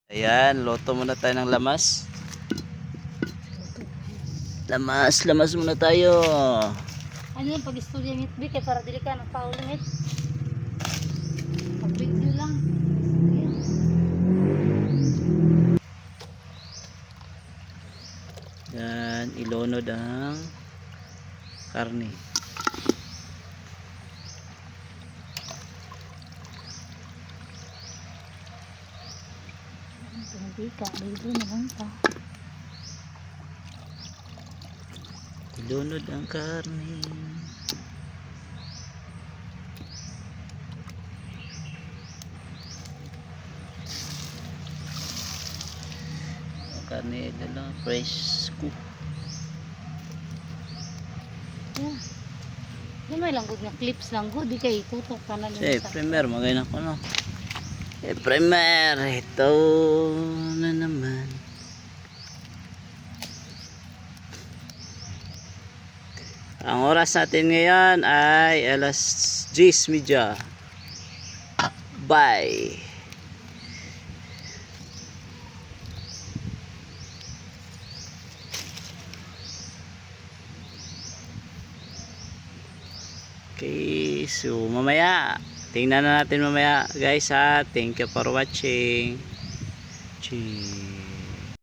Ayan, loto muna tayo ng lamas. Lamas muna tayo. Ano yung pag-istorya ng itbik kaya para dili ka ng paulit. Pag-video lang. Yan, ilonod ang karne. Hindi ka, dito na lang ka. Ilunod ang karne. Ang karne lang fresh cook. Yeah. Di may lang good nga clips lang good. Di kayo tutok ka na Eh, primer, magayon ako no. Eh, primer, ito na naman. Ang oras natin ngayon ay alas 10:30. Bye. Okay, so mamaya tingnan na natin mamaya guys ha. Thank you for watching. Cheers.